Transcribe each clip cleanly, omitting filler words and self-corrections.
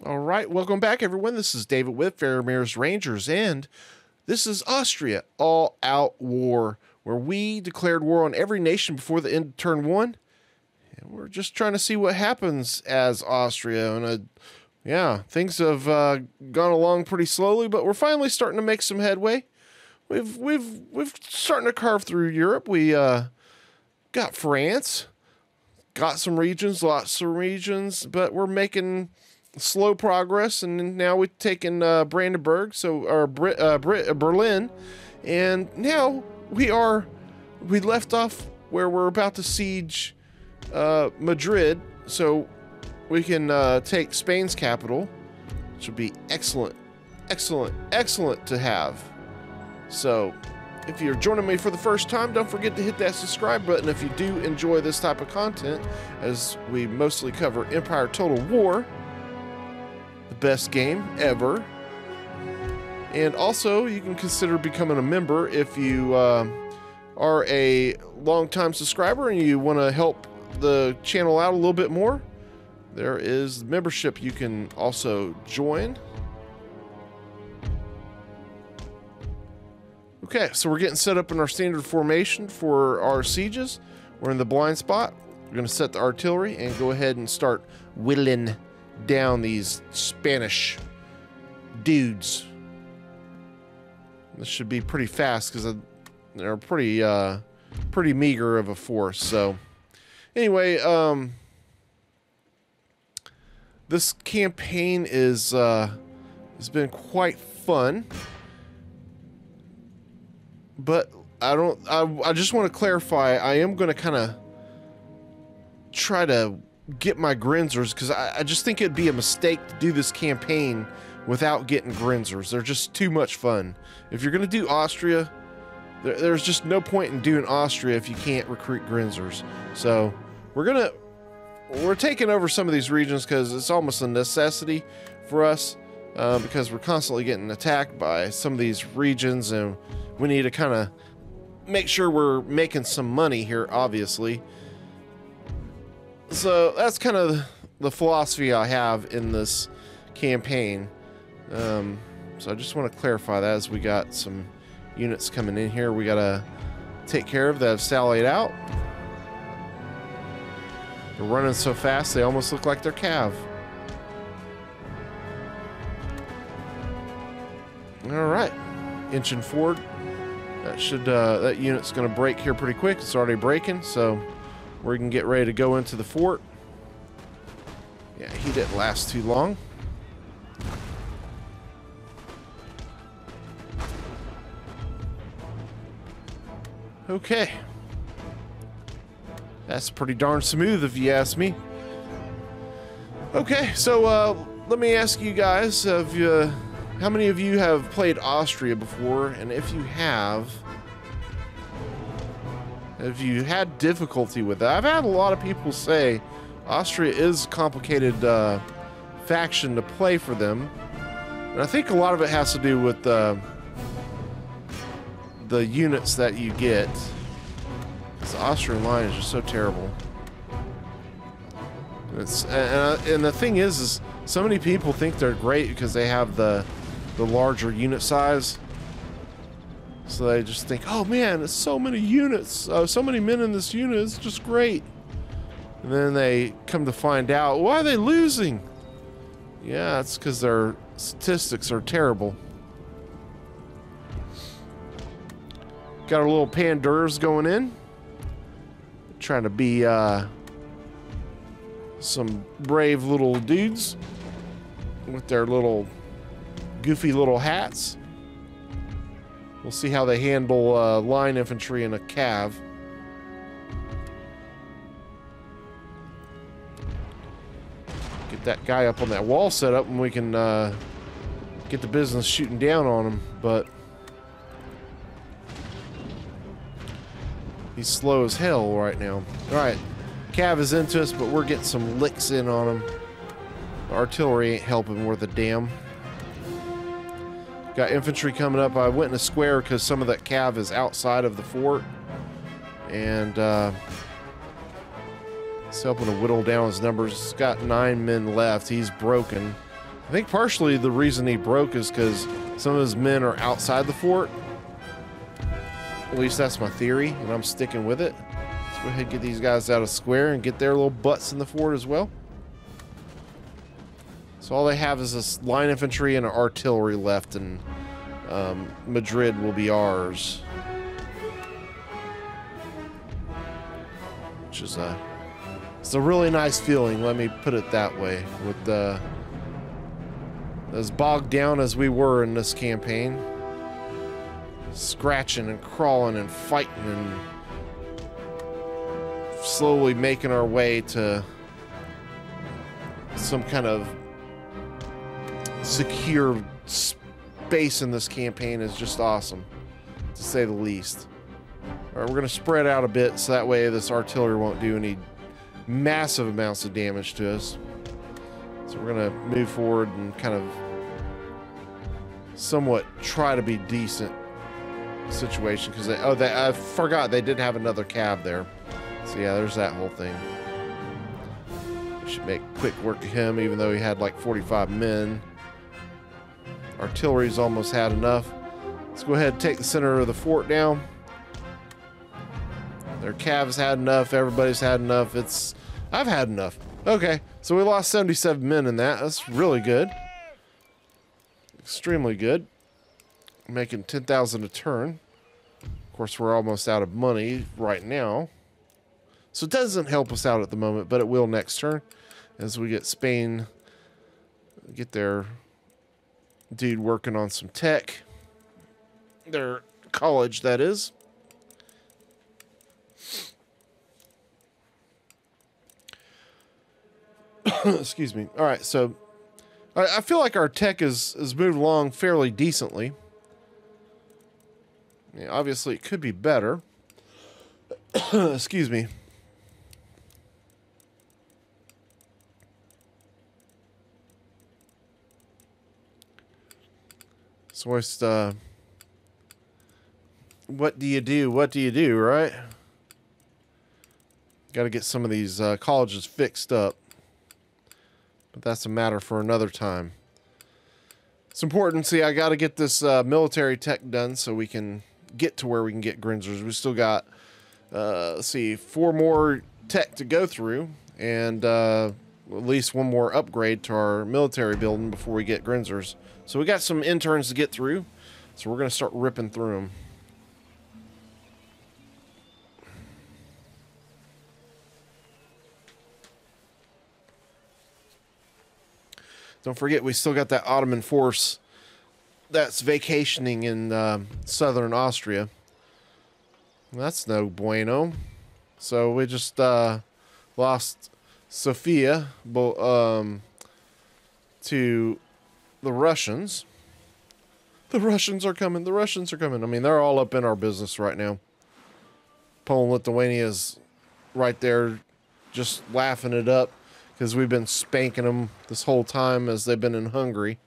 All right, welcome back, everyone. This is David with Faramir's Rangers, and this is Austria All Out War, where we declared war on every nation before the end of turn one. And we're just trying to see what happens as Austria. And yeah, things have gone along pretty slowly, but we're finally starting to make some headway. We've starting to carve through Europe. We got France, got some regions, lots of regions, but we're making slow progress, and now we've taken Brandenburg, Berlin, and now we left off where we're about to siege Madrid, so we can take Spain's capital, which would be excellent to have. So if you're joining me for the first time, don't forget to hit that subscribe button if you do enjoy this type of content, as we mostly cover Empire Total War, the best game ever. And also, you can consider becoming a member if you are a long-time subscriber and you want to help the channel out a little bit more. There is membership you can also join. Okay, so we're getting set up in our standard formation for our sieges. We're in the blind spot. We're going to set the artillery and go ahead and start whittling down these Spanish dudes. This should be pretty fast because they're pretty meager of a force. So anyway, this campaign has been quite fun, but I just want to clarify, I am going to kind of try to get my Grinzers, because I just think it'd be a mistake to do this campaign without getting Grinzers. They're just too much fun. If you're going to do Austria, there's just no point in doing Austria if you can't recruit Grinzers. So we're taking over some of these regions because it's almost a necessity for us, because we're constantly getting attacked by some of these regions, and we need to kind of make sure we're making some money here, obviously. So that's kind of the philosophy I have in this campaign. So I just want to clarify that, as we got some units coming in here we gotta take care of that have sallied out. They're running so fast they almost look like they're cav. Alright, inching forward. That unit's gonna break here pretty quick. It's already breaking, so we can get ready to go into the fort. Yeah, he didn't last too long. Okay. That's pretty darn smooth if you ask me. Okay, so let me ask you guys, how many of you have played Austria before? And if you have you had difficulty with that? I've had a lot of people say Austria is a complicated faction to play for them. And I think a lot of it has to do with the units that you get. The Austrian line is just so terrible. And the thing is so many people think they're great because they have the larger unit size. So they just think, oh man, it's so many units, so many men in this unit, it's just great. And then they come to find out, why are they losing? Yeah, it's because their statistics are terrible. Got our little Pandurs going in. Trying to be some brave little dudes with their little goofy little hats. We'll see how they handle line infantry in a cav. Get that guy up on that wall set up and we can get the business shooting down on him, but he's slow as hell right now. Alright, cav is into us, but we're getting some licks in on him. The artillery ain't helping worth a damn. Got infantry coming up. I went in a square because some of that cav is outside of the fort. And it's helping to whittle down his numbers. He's got 9 men left. He's broken. I think partially the reason he broke is because some of his men are outside the fort. At least that's my theory, and I'm sticking with it. Let's go ahead and get these guys out of square and get their little butts in the fort as well. So all they have is this line infantry and artillery left, and Madrid will be ours. Which is it's a really nice feeling, let me put it that way. With as bogged down as we were in this campaign, scratching and crawling and fighting and slowly making our way to some kind of secure space in this campaign is just awesome, to say the least. All right, we're going to spread out a bit so that way this artillery won't do any massive amounts of damage to us. So we're going to move forward and kind of somewhat try to be decent situation, because I forgot they did have another cab there. So yeah, there's that whole thing. We should make quick work of him, even though he had like 45 men. Artillery's almost had enough. Let's go ahead and take the center of the fort down. Their cav's had enough. Everybody's had enough. I've had enough. Okay, so we lost 77 men in that. That's really good. Extremely good. Making 10,000 a turn. Of course, we're almost out of money right now, so it doesn't help us out at the moment, but it will next turn as we get Spain, get their dude working on some tech. Their college, that is. Excuse me. All right, so I feel like our tech has moved along fairly decently. Yeah, obviously, it could be better. Excuse me. So it's what do you do? What do you do, right? Got to get some of these colleges fixed up. But that's a matter for another time. It's important. See, I got to get this military tech done so we can get to where we can get Grinzers. We still got, let's see, 4 more tech to go through, and at least 1 more upgrade to our military building before we get Grinzers. So we got some interns to get through, so we're going to start ripping through them. Don't forget, we still got that Ottoman force that's vacationing in southern Austria. That's no bueno. So we just lost Sofia to the Russians. The Russians are coming. The Russians are coming. I mean, they're all up in our business right now. Poland, Lithuania is right there just laughing it up, because we've been spanking them this whole time as they've been in Hungary.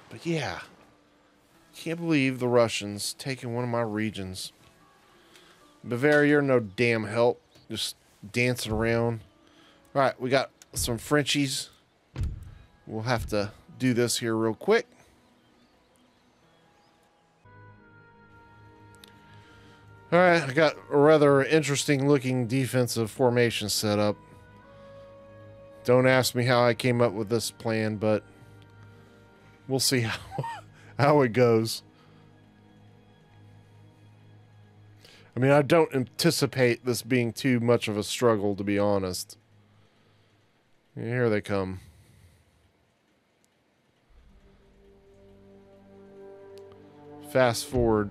But yeah, can't believe the Russians taking one of my regions. Bavaria, you're no damn help. Just dancing around. All right, we got some Frenchies. We'll have to do this here real quick. All right, I got a rather interesting looking defensive formation set up. Don't ask me how I came up with this plan, but we'll see how it goes. I mean, I don't anticipate this being too much of a struggle, to be honest. Here they come. Fast forward.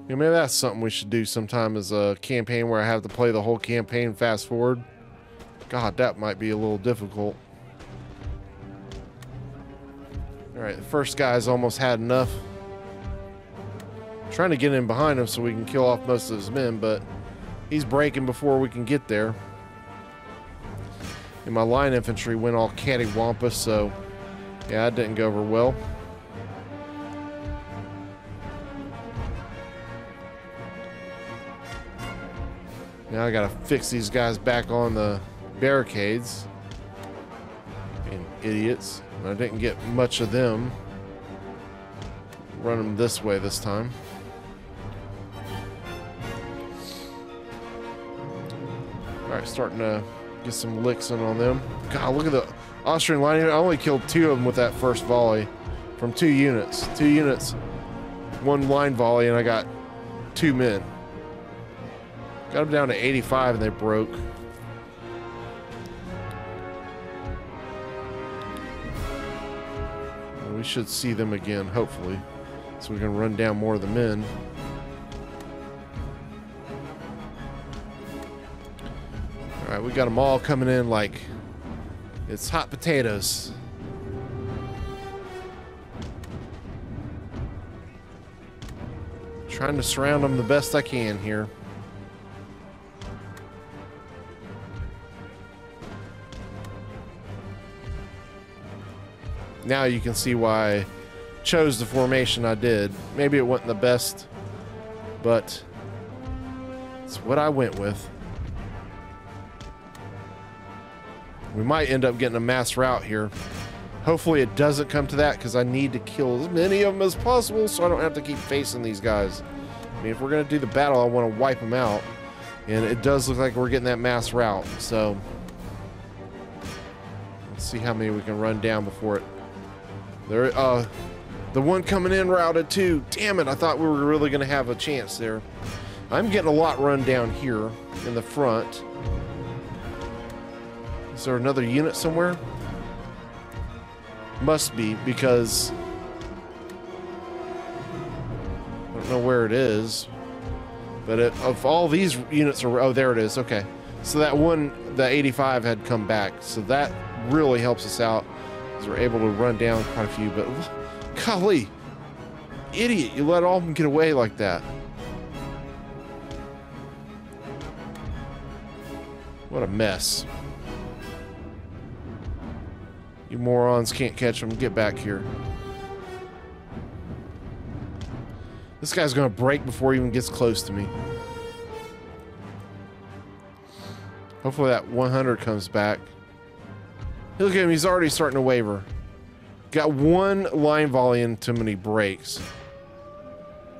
You know, maybe that's something we should do sometime, as a campaign where I have to play the whole campaign fast forward. God, that might be a little difficult. Alright, the first guy's almost had enough. I'm trying to get in behind him so we can kill off most of his men, but he's breaking before we can get there. And my line infantry went all cattywampus, so yeah, that didn't go over well. Now I gotta fix these guys back on the barricades. And idiots. I didn't get much of them. Run them this way this time. Alright, starting to get some licks in on them. God, look at the Austrian line here. I only killed 2 of them with that first volley from 2 units. 2 units, 1 line volley, and I got 2 men. Got them down to 85 and they broke. Well, we should see them again, hopefully. So we can run down more of the men. Alright, we got them all coming in like it's hot potatoes. Trying to surround them the best I can here. Now you can see why I chose the formation I did. Maybe it wasn't the best, but it's what I went with. We might end up getting a mass rout here. Hopefully it doesn't come to that, because I need to kill as many of them as possible so I don't have to keep facing these guys. I mean, if we're going to do the battle, I want to wipe them out. And it does look like we're getting that mass rout. So let's see how many we can run down before it. There, the one coming in routed too. Damn it, I thought we were really going to have a chance there. I'm getting a lot run down here in the front. Is there another unit somewhere? Must be, because I don't know where it is. But of all these units are... Oh, there it is. Okay. So that one, the 85 had come back. So that really helps us out, because we're able to run down quite a few. But golly, idiot, you let all of them get away like that. What a mess. You morons can't catch them. Get back here. This guy's gonna break before he even gets close to me. Hopefully that 100 comes back. Look at him, he's already starting to waver. Got 1 line volley into him and he breaks.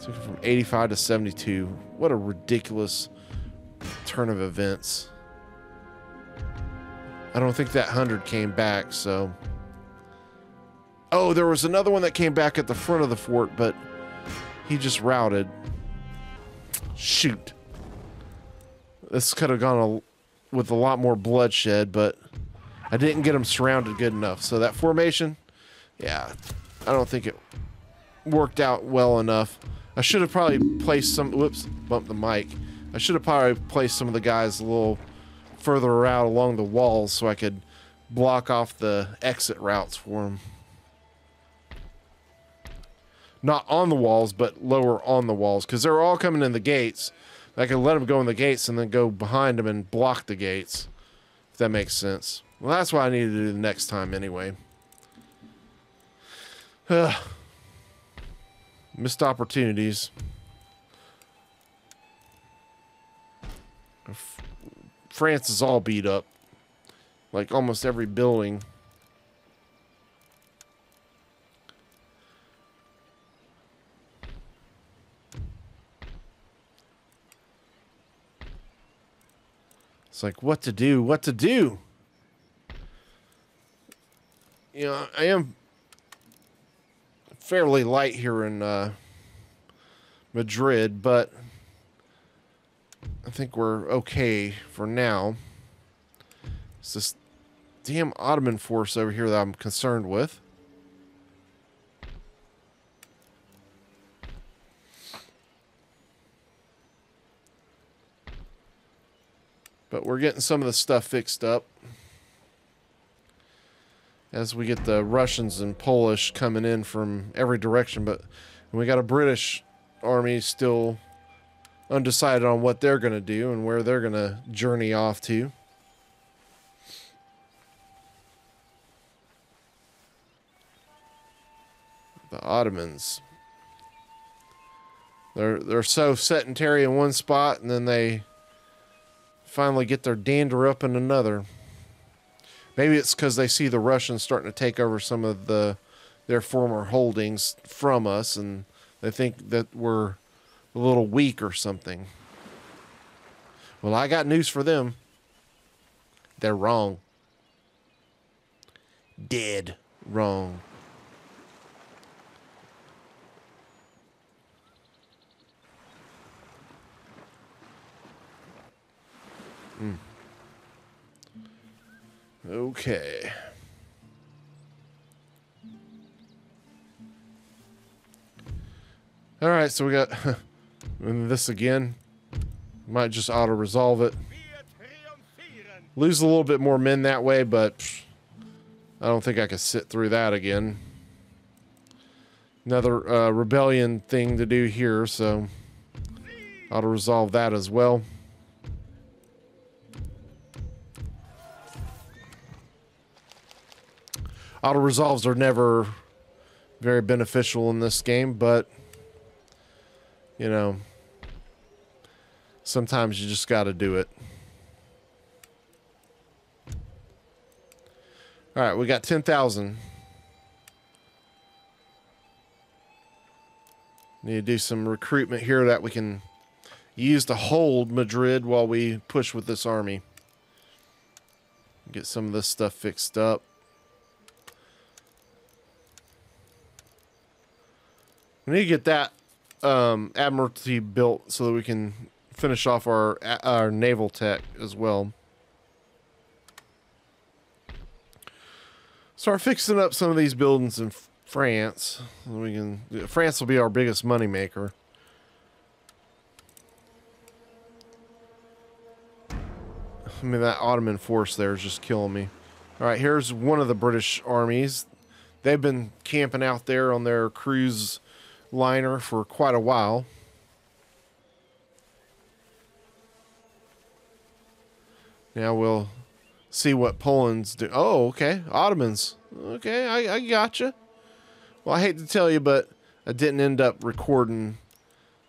Took it from 85 to 72. What a ridiculous turn of events. I don't think that 100 came back, so... Oh, there was another one that came back at the front of the fort, but he just routed. Shoot. This could have gone with a lot more bloodshed, but I didn't get him surrounded good enough. So that formation, yeah, I don't think it worked out well enough. I should have probably placed some... Whoops, bumped the mic. I should have probably placed some of the guys a little further out along the walls so I could block off the exit routes for them. Not on the walls, but lower on the walls, because they're all coming in the gates. I could let them go in the gates and then go behind them and block the gates, if that makes sense. Well, that's what I need to do the next time anyway. Missed opportunities. France is all beat up. Like almost every building. It's like, what to do? What to do? You know, I am fairly light here in Madrid, but I think we're okay for now. It's this damn Ottoman force over here that I'm concerned with. But we're getting some of the stuff fixed up as we get the Russians and Polish coming in from every direction. But we got a British army still undecided on what they're going to do and where they're going to journey off to. The Ottomans. They're so sedentary in one spot, and then they finally get their dander up in another. Maybe it's because they see the Russians starting to take over some of their former holdings from us, and they think that we're a little weak or something. Well, I got news for them. They're wrong. Dead wrong. Okay. All right, so we got this again. Might just auto-resolve it. Lose a little bit more men that way, but I don't think I could sit through that again. Another rebellion thing to do here, so auto-resolve that as well. Auto-resolves are never very beneficial in this game, but, you know, sometimes you just got to do it. All right, we got 10,000. Need to do some recruitment here that we can use to hold Madrid while we push with this army. Get some of this stuff fixed up. We need to get that Admiralty built so that we can finish off our naval tech as well. Start fixing up some of these buildings in France. France will be our biggest money maker. I mean, that Ottoman force there is just killing me. All right, here's one of the British armies. They've been camping out there on their cruise liner for quite a while. Now we'll see what Poland's do. Oh, okay. Ottomans. Okay, I gotcha. Well, I hate to tell you, but I didn't end up recording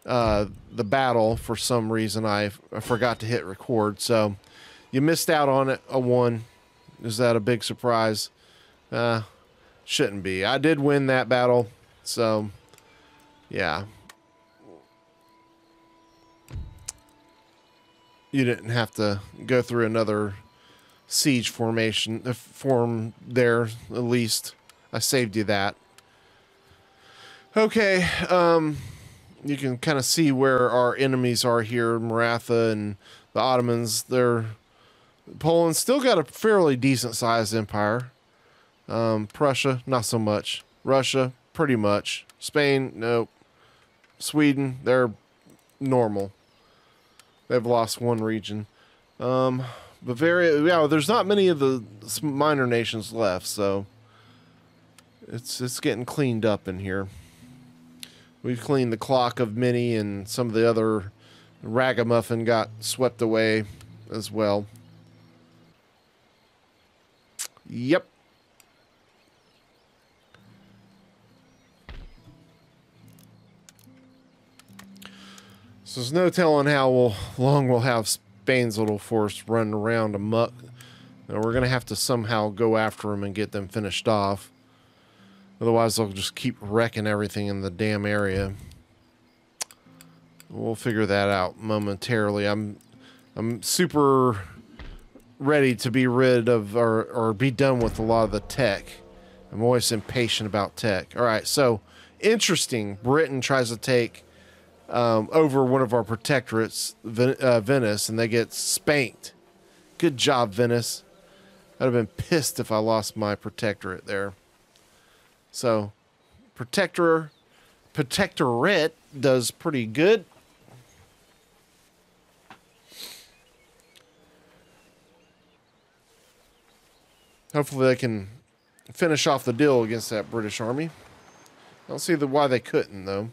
the battle for some reason. I forgot to hit record, so you missed out on it. A 1. Is that a big surprise? Shouldn't be. I did win that battle, so yeah. You didn't have to go through another siege form there, at least. I saved you that. Okay, you can kind of see where our enemies are here. Maratha and the Ottomans. Poland's still got a fairly decent sized empire. Prussia, not so much. Russia, pretty much. Spain, nope. Sweden, they're normal. They've lost one region. Bavaria, yeah, there's not many of the minor nations left, so it's getting cleaned up in here. We've cleaned the clock of many, and some of the other ragamuffin got swept away as well. Yep. So there's no telling how long we'll have Spain's little force running around amok. And we're going to have to somehow go after them and get them finished off. Otherwise, they'll just keep wrecking everything in the damn area. We'll figure that out momentarily. I'm super ready to be rid of or be done with a lot of the tech. I'm always impatient about tech. All right, so interesting. Britain tries to take over one of our protectorates, Venice, and they get spanked. Good job, Venice. I'd have been pissed if I lost my protectorate there. So, protectorate does pretty good. Hopefully they can finish off the deal against that British army. I don't see why they couldn't, though.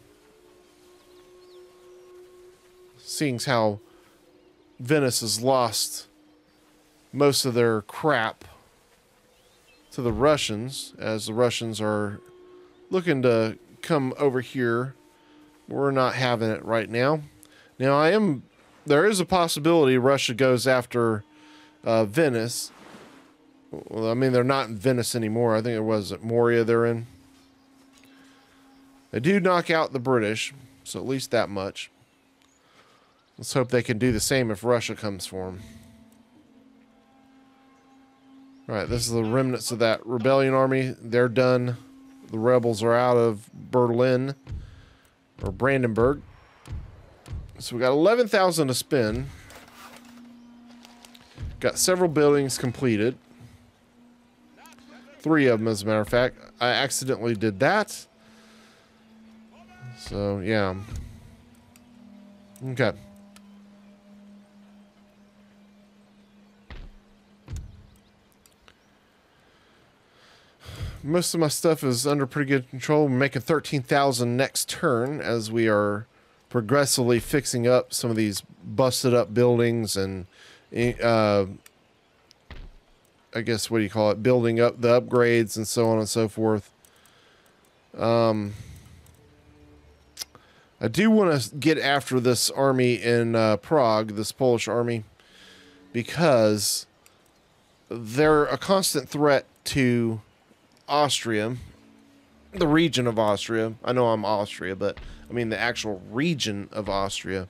Seeing how Venice has lost most of their crap to the Russians, as the Russians are looking to come over here. We're not having it right now. Now, there is a possibility Russia goes after Venice. Well, I mean, they're not in Venice anymore. I think it was at Moria they're in. They do knock out the British, so at least that much. Let's hope they can do the same if Russia comes for them. Alright, this is the remnants of that rebellion army. They're done. The rebels are out of Berlin, or Brandenburg. So we got 11,000 to spend. Got several buildings completed. 3 of them, as a matter of fact. I accidentally did that. So, yeah. Okay. Most of my stuff is under pretty good control. We're making 13,000 next turn as we are progressively fixing up some of these busted up buildings and I guess, what do you call it, building up the upgrades and so on and so forth. I do want to get after this army in Prague, this Polish army, because they're a constant threat to Austria, the region of Austria. I know I'm Austria, but I mean the actual region of Austria.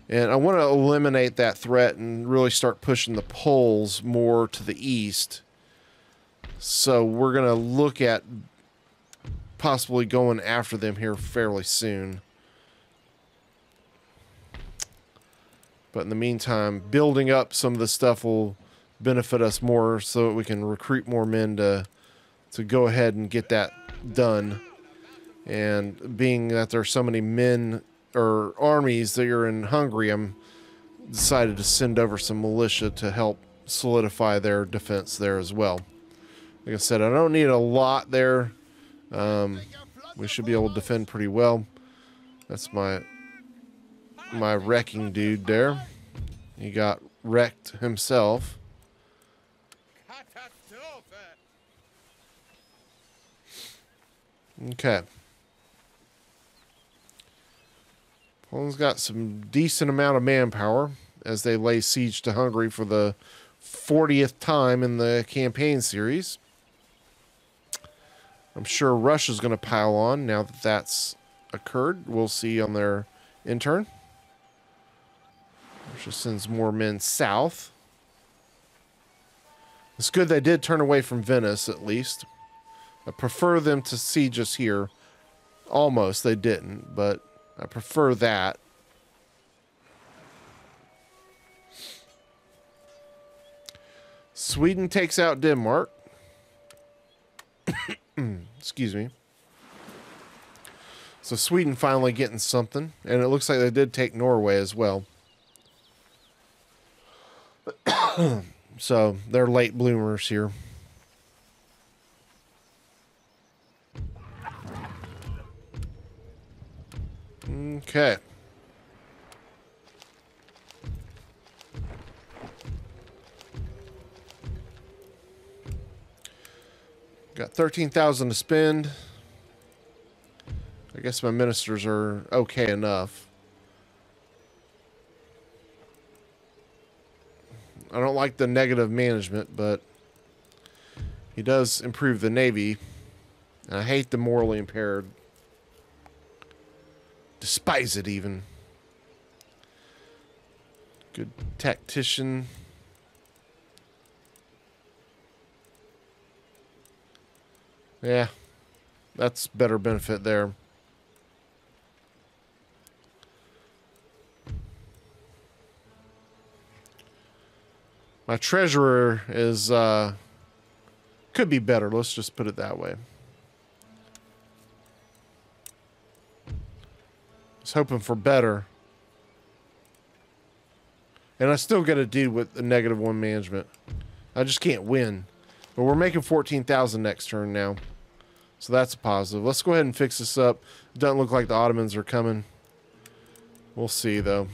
And I want to eliminate that threat and really start pushing the Poles more to the east. So we're going to look at possibly going after them here fairly soon. But in the meantime, building up some of the stuff will benefit us more so that we can recruit more men to go ahead and get that done. And being that there's so many men or armies that are in Hungary, I'm decided to send over some militia to help solidify their defense there as well. Like I said, I don't need a lot there. We should be able to defend pretty well. That's my wrecking dude there. He got wrecked himself. Okay. Poland's got some decent amount of manpower as they lay siege to Hungary for the 40th time in the campaign series. I'm sure Russia's going to pile on now that that's occurred. We'll see on their intern. Russia sends more men south. It's good they did turn away from Venice, at least. I prefer them to siege us here. Almost, they didn't, but I prefer that. Sweden takes out Denmark. Excuse me. So Sweden finally getting something, and it looks like they did take Norway as well. So they're late bloomers here. Okay. Got 13,000 to spend. I guess my ministers are okay enough. I don't like the negative management, but he does improve the Navy. And I hate the morally impaired. Despise it even. Good tactician. Yeah, that's better benefit there. My treasurer is could be better. Let's just put it that way. I was hoping for better. And I still got to deal with the -1 management. I just can't win. But we're making 14,000 next turn now. So that's a positive. Let's go ahead and fix this up. It doesn't look like the Ottomans are coming. We'll see, though.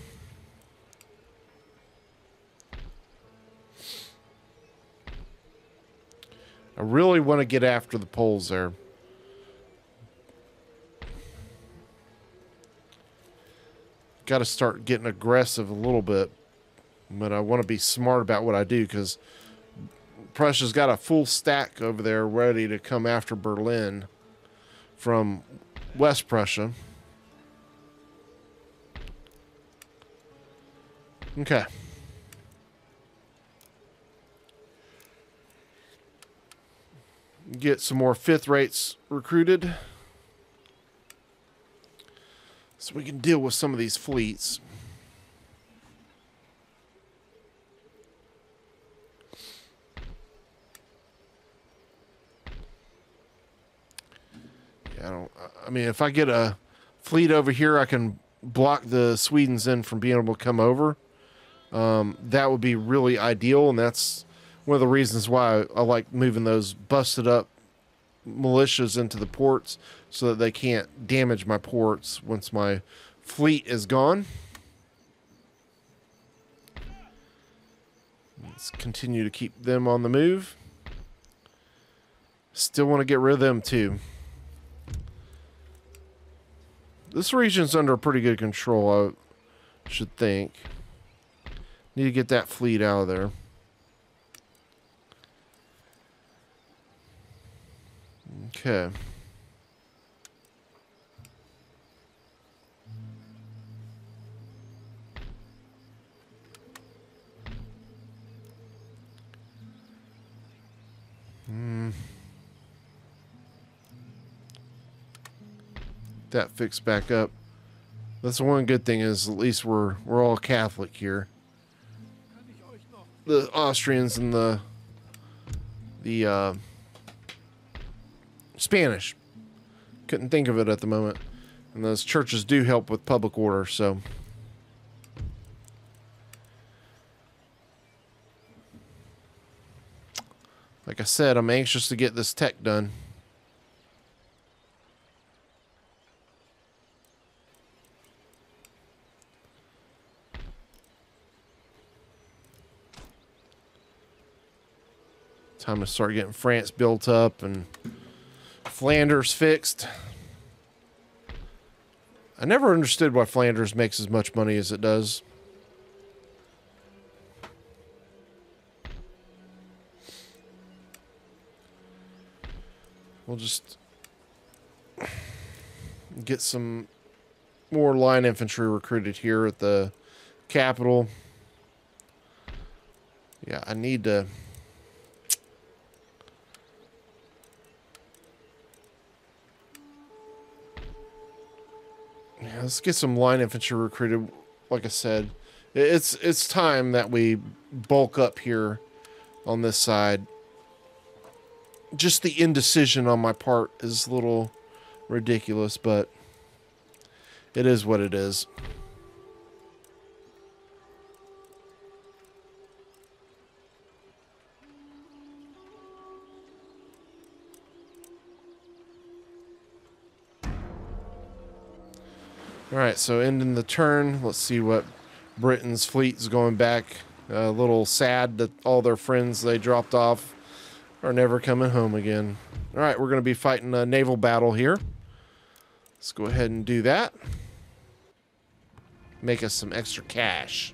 I really want to get after the Poles there. Got to start getting aggressive a little bit. But I want to be smart about what I do, because Prussia's got a full stack over there ready to come after Berlin from West Prussia. Okay. Get some more fifth rates recruited so we can deal with some of these fleets. Yeah, I mean, if I get a fleet over here, I can block the Swedens in from being able to come over. That would be really ideal, and that's one of the reasons why I like moving those busted up militias into the ports so that they can't damage my ports once my fleet is gone. Let's continue to keep them on the move. Still want to get rid of them too. This region's under pretty good control, I should think. Need to get that fleet out of there. Okay. That fixed back up. That's the one good thing is at least we're all Catholic here. The Austrians and the Spanish. Couldn't think of it at the moment. And those churches do help with public order, so. Like I said, I'm anxious to get this tech done. Time to start getting France built up and Flanders fixed. I never understood why Flanders makes as much money as it does. We'll just get some more line infantry recruited here at the capital. Yeah, I need to... Yeah, let's get some line infantry recruited. Like I said, it's time that we bulk up here on this side. Just the indecision on my part is a little ridiculous, but it is what it is. Alright, so ending the turn. Let's see what Britain's fleet is going back. A little sad that all their friends they dropped off are never coming home again. Alright, we're going to be fighting a naval battle here. Let's go ahead and do that. Make us some extra cash.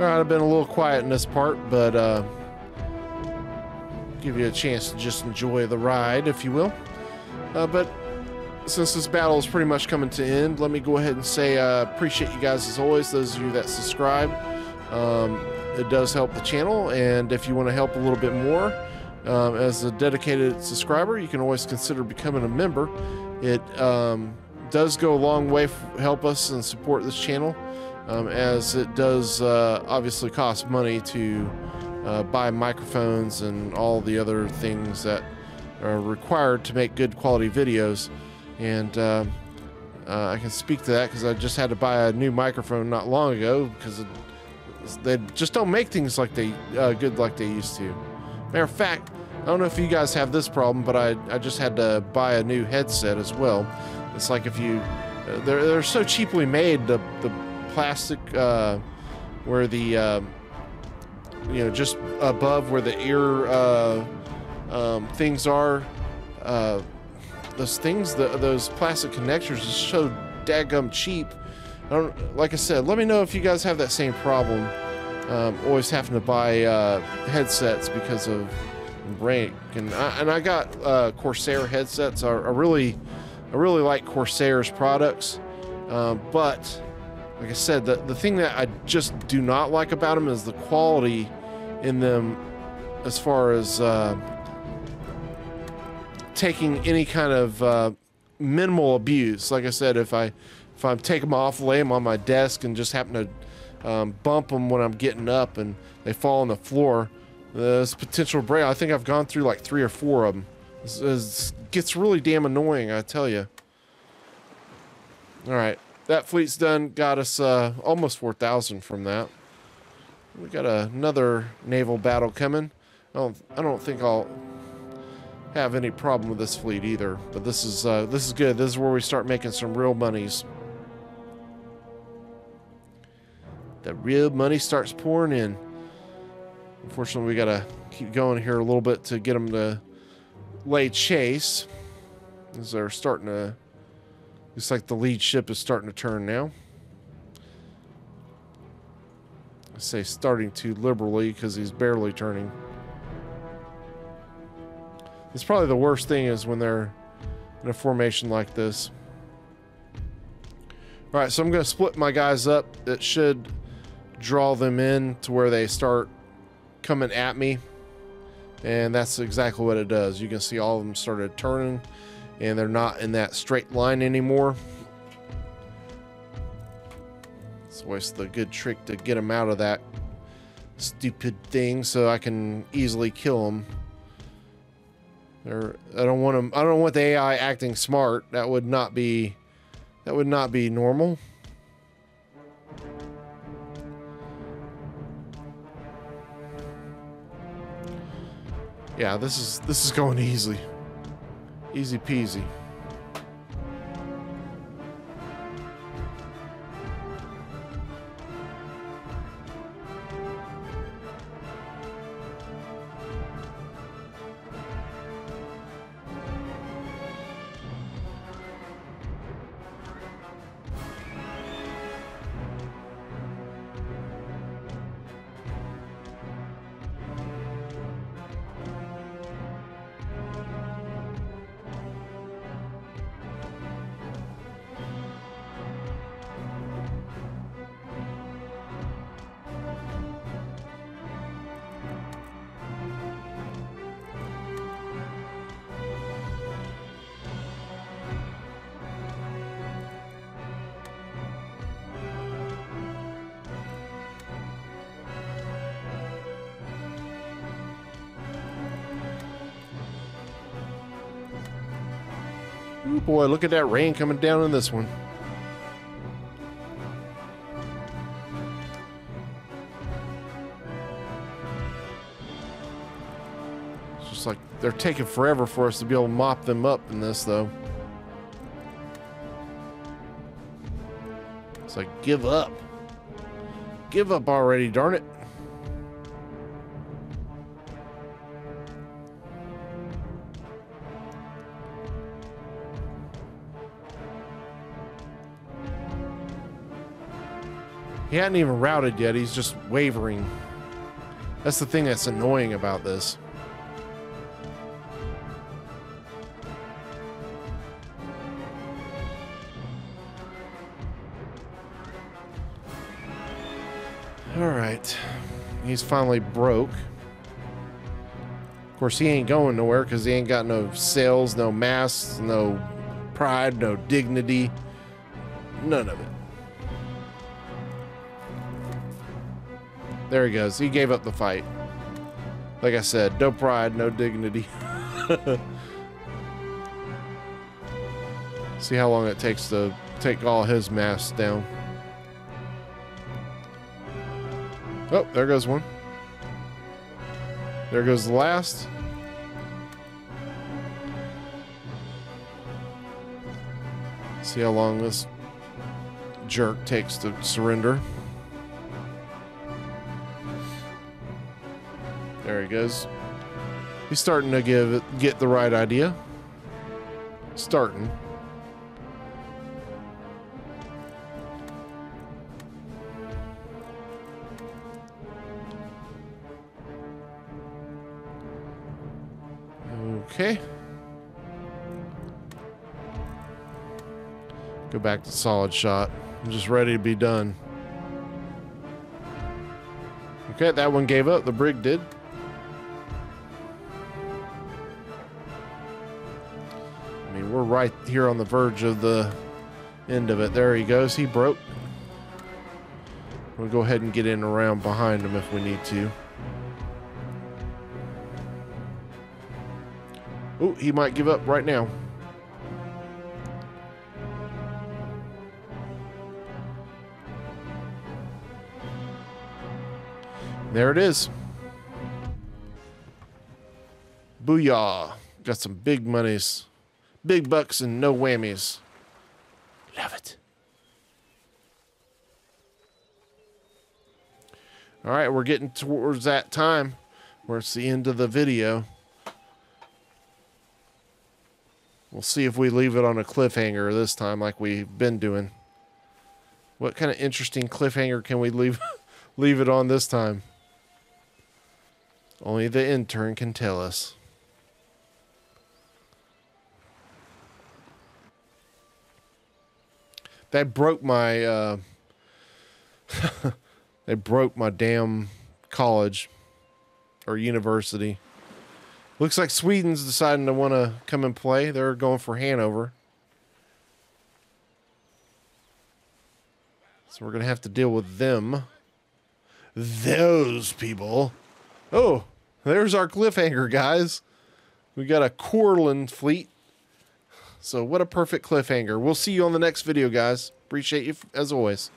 All right, I've been a little quiet in this part, but give you a chance to just enjoy the ride, if you will. But since this battle is pretty much coming to end, let me go ahead and say appreciate you guys as always, those of you that subscribe. It does help the channel, and if you want to help a little bit more as a dedicated subscriber, you can always consider becoming a member. It does go a long way to help us and support this channel, as it does obviously cost money to buy microphones and all the other things that are required to make good quality videos. And I can speak to that because I just had to buy a new microphone not long ago because they just don't make things like they good like they used to. Matter of fact, I don't know if you guys have this problem, but I just had to buy a new headset as well. It's like if you they're so cheaply made, the plastic where the you know, just above where the ear things are, those things, those plastic connectors is so daggum cheap. Like I said, let me know if you guys have that same problem, always having to buy headsets because of break. And I got Corsair headsets. I really like Corsair's products, but like I said, the thing that I just do not like about them is the quality in them, as far as taking any kind of minimal abuse. Like I said, if I take them off, lay them on my desk, and just happen to bump them when I'm getting up and they fall on the floor, there's potential break. I think I've gone through like 3 or 4 of them. It gets really damn annoying, I tell you. All right, that fleet's done. Got us almost 4,000 from that. We got another naval battle coming. I don't think I'll have any problem with this fleet either. But this is good. This is where we start making some real monies. The real money starts pouring in. Unfortunately, we gotta keep going here a little bit to get them to lay chase, as they're starting to. Looks like the lead ship is starting to turn now. I say starting to liberally because he's barely turning. It's probably the worst thing is when they're in a formation like this. All right, so I'm going to split my guys up. It should draw them in to where they start coming at me. And that's exactly what it does. You can see all of them started turning, and they're not in that straight line anymore. It's always the good trick to get them out of that stupid thing so I can easily kill them. I don't want them. I don't want the AI acting smart. That would not be normal. Yeah, this is going easy. Easy peasy. Ooh, boy, look at that rain coming down in this one. It's just like they're taking forever for us to be able to mop them up in this, though. It's like, give up. Give up already, darn it. He hadn't even routed yet. He's just wavering. That's the thing that's annoying about this. All right. He's finally broke. Of course, he ain't going nowhere because he ain't got no sails, no masts, no pride, no dignity. None of it. There he goes. He gave up the fight. Like I said, no pride, no dignity. See how long it takes to take all his masts down. Oh, there goes one. There goes the last. See how long this jerk takes to surrender. There he goes. He's starting to get the right idea. Starting. Okay. Go back to solid shot. I'm just ready to be done. Okay, that one gave up. The brig did. I mean, we're right here on the verge of the end of it. There he goes. He broke. We'll go ahead and get in around behind him if we need to. Oh, he might give up right now. There it is. Booyah. Got some big monies. Big bucks and no whammies. Love it. All right, we're getting towards that time where it's the end of the video. We'll see if we leave it on a cliffhanger this time like we've been doing. What kind of interesting cliffhanger can we leave it on this time? Only the intern can tell us. That broke my they broke my damn college or university. Looks like Sweden's deciding to want to come and play. They're going for Hanover. So we're going to have to deal with them. Those people. Oh, there's our cliffhanger, guys. We got a Cortland fleet. So what a perfect cliffhanger. We'll see you on the next video, guys. Appreciate you as always.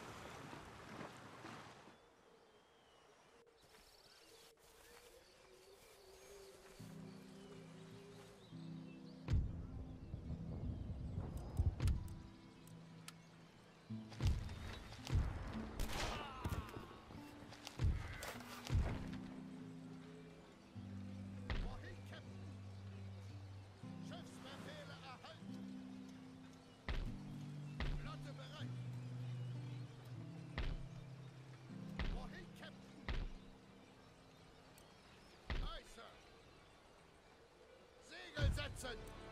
Segel setzen!